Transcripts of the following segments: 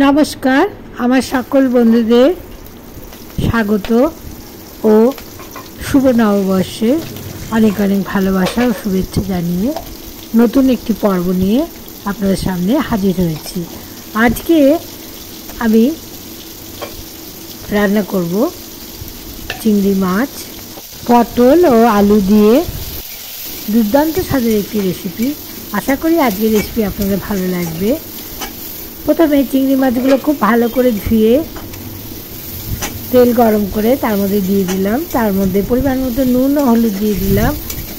নমস্কার, আমার সকল বন্ধুদের স্বাগত ও শুভ নববর্ষে অনেক অনেক ভালোবাসা ও শুভেচ্ছা জানিয়ে নতুন একটি পর্ব নিয়ে আপনাদের সামনে হাজির হয়েছি। আজকে আমি রান্না করব চিংড়ি মাছ, পটল ও আলু দিয়ে দুর্দান্ত স্বাদের একটি রেসিপি। আশা করি আজকের রেসিপি আপনাদের ভালো লাগবে। প্রথমে চিংড়ি মাছগুলো খুব ভালো করে ধুয়ে তেল গরম করে তার মধ্যে দিয়ে দিলাম, তার মধ্যে পরিমাণ মতো নুন ও হলুদ দিয়ে দিলাম।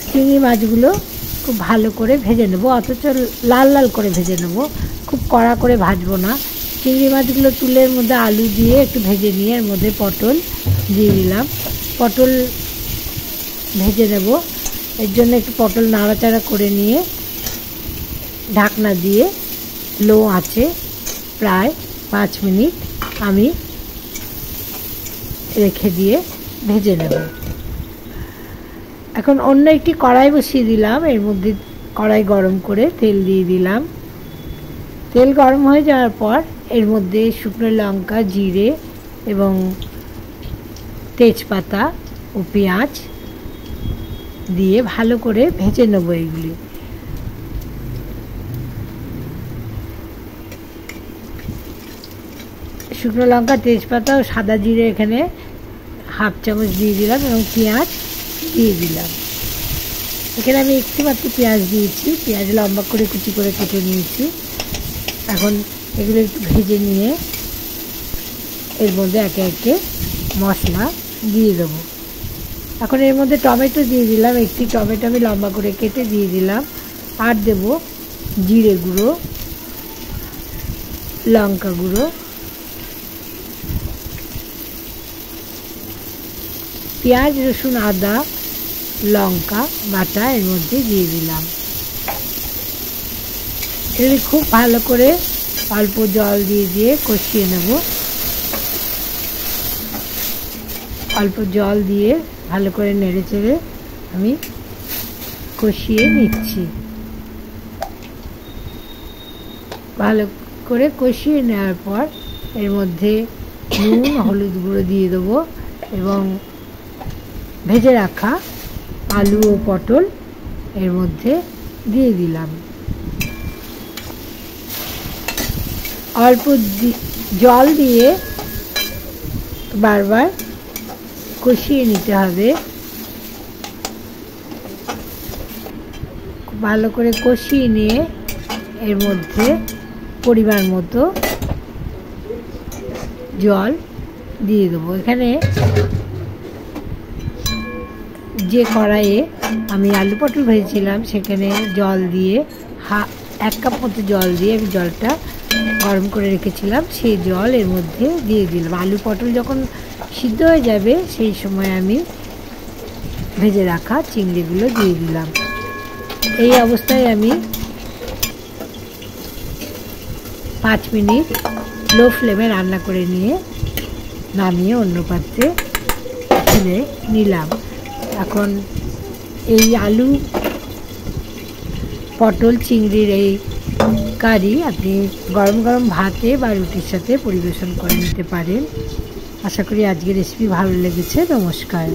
চিংড়ি মাছগুলো খুব ভালো করে ভেজে নেব, অথচ লাল লাল করে ভেজে নেব, খুব কড়া করে ভাজবো না। চিংড়ি মাছগুলো তুলের মধ্যে আলু দিয়ে একটু ভেজে নিয়ে এর মধ্যে পটল দিয়ে দিলাম। পটল ভেজে নেব, এর জন্য একটু পটল নাড়াচাড়া করে নিয়ে ঢাকনা দিয়ে লো আঁচে প্রায় 5 মিনিট আমি রেখে দিয়ে ভেজে নেব। এখন অন্য একটি কড়াই বসিয়ে দিলাম, এর মধ্যে কড়াই গরম করে তেল দিয়ে দিলাম। তেল গরম হয়ে যাওয়ার পর এর মধ্যে শুকনো লঙ্কা, জিরে এবং তেজপাতা ও পেঁয়াজ দিয়ে ভালো করে ভেজে নেব। এইগুলি শুকনো লঙ্কা, তেজপাতা ও সাদা জিরে এখানে হাফ চামচ দিয়ে দিলাম এবং পেঁয়াজ দিয়ে দিলাম। এখানে আমি একটু মাত্র পেঁয়াজ দিয়েছি, পেঁয়াজ লম্বা করে কুচি করে কেটে নিয়েছি। এখন এগুলো একটু ভেজে নিয়ে এর মধ্যে একে একে মশলা দিয়ে দেবো। এখন এর মধ্যে টমেটো দিয়ে দিলাম, একটি টমেটো আমি লম্বা করে কেটে দিয়ে দিলাম। আর দেব জিরে গুঁড়ো, লঙ্কা গুঁড়ো, পেঁয়াজ, রসুন, আদা, লঙ্কা বাটা এর মধ্যে দিয়ে দিলাম। এগুলি খুব ভালো করে অল্প জল দিয়ে কষিয়ে নেব। অল্প জল দিয়ে ভালো করে নেড়ে চেড়ে আমি কষিয়ে নিচ্ছি। ভালো করে কষিয়ে নেওয়ার পর এর মধ্যে নুন, হলুদ গুঁড়ো দিয়ে দেবো এবং ভেজে রাখা আলু ও পটল এর মধ্যে দিয়ে দিলাম। অল্প জল দিয়ে বারবার কষিয়ে নিতে হবে। ভালো করে কষিয়ে নিয়ে এর মধ্যে পরিমাণ মতো জল দিয়ে দেবো। এখানে যে কড়াইয়ে আমি আলু পটল ভেজেছিলাম সেখানে জল দিয়ে 1 কাপ মতো জল দিয়ে আমি জলটা গরম করে রেখেছিলাম, সেই জল এর মধ্যে দিয়ে দিলাম। আলু পটল যখন সিদ্ধ হয়ে যাবে সেই সময় আমি ভেজে রাখা চিংড়িগুলো দিয়ে দিলাম। এই অবস্থায় আমি 5 মিনিট লো ফ্লেমে রান্না করে নিয়ে নামিয়ে অন্য পাত্রে তুলে নিলাম। এখন এই আলু পটল চিংড়ির এই কারি আপনি গরম গরম ভাতে বা রুটির সাথে পরিবেশন করে নিতে পারেন। আশা করি আজকের রেসিপি ভালো লেগেছে। নমস্কার।